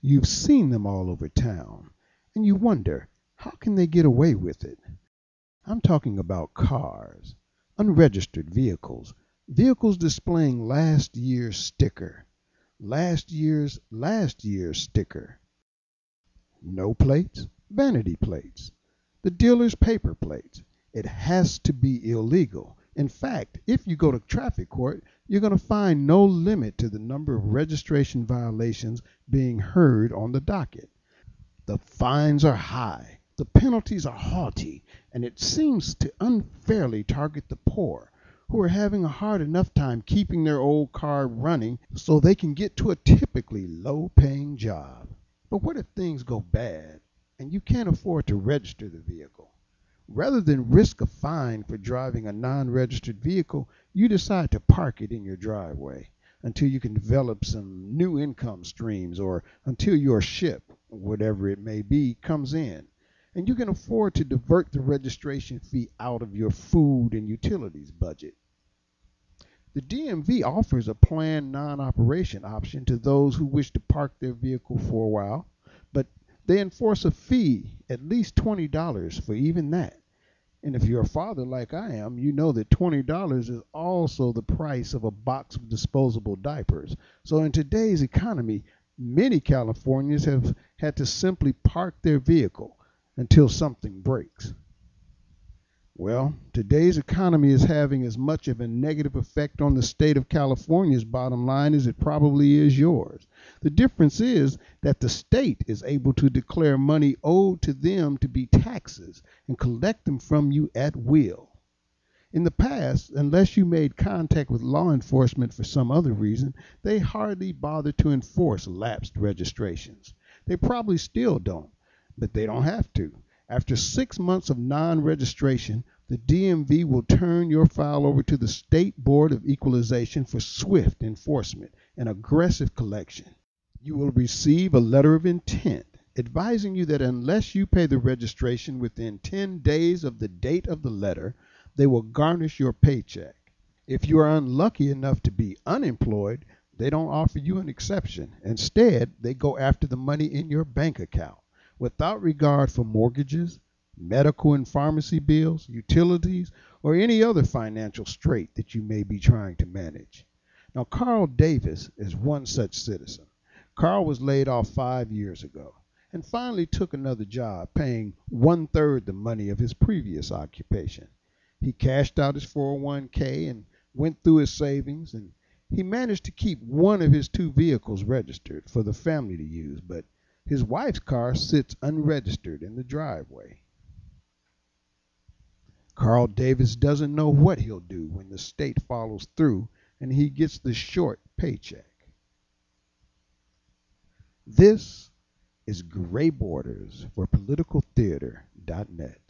You've seen them all over town, and you wonder, how can they get away with it? I'm talking about cars, unregistered vehicles, vehicles displaying last year's sticker, last year's sticker. No plates, vanity plates, the dealer's paper plates. It has to be illegal. In fact, if you go to traffic court, you're going to find no limit to the number of registration violations being heard on the docket. The fines are high, the penalties are haughty, and it seems to unfairly target the poor, who are having a hard enough time keeping their old car running so they can get to a typically low-paying job. But what if things go bad and you can't afford to register the vehicle? Rather than risk a fine for driving a non-registered vehicle, you decide to park it in your driveway until you can develop some new income streams, or until your ship, whatever it may be, comes in. And you can afford to divert the registration fee out of your food and utilities budget. The DMV offers a planned non-operation option to those who wish to park their vehicle for a while, but they enforce a fee, at least $20 for even that. And if you're a father like I am, you know that $20 is also the price of a box of disposable diapers. So in today's economy, many Californians have had to simply park their vehicle until something breaks. Well, today's economy is having as much of a negative effect on the state of California's bottom line as it probably is yours. The difference is that the state is able to declare money owed to them to be taxes and collect them from you at will. In the past, unless you made contact with law enforcement for some other reason, they hardly bothered to enforce lapsed registrations. They probably still don't, but they don't have to. After 6 months of non-registration, the DMV will turn your file over to the State Board of Equalization for swift enforcement and aggressive collection. You will receive a letter of intent advising you that unless you pay the registration within 10 days of the date of the letter, they will garnish your paycheck. If you are unlucky enough to be unemployed, they don't offer you an exception. Instead, they go after the money in your bank account, without regard for mortgages, medical and pharmacy bills, utilities, or any other financial strait that you may be trying to manage. Now, Carl Davis is one such citizen. Carl was laid off 5 years ago and finally took another job paying 1/3 the money of his previous occupation. He cashed out his 401k and went through his savings, and he managed to keep one of his 2 vehicles registered for the family to use, but his wife's car sits unregistered in the driveway. Carl Davis doesn't know what he'll do when the state follows through and he gets the short paycheck. This is Gray Borders for politicaltheater.net.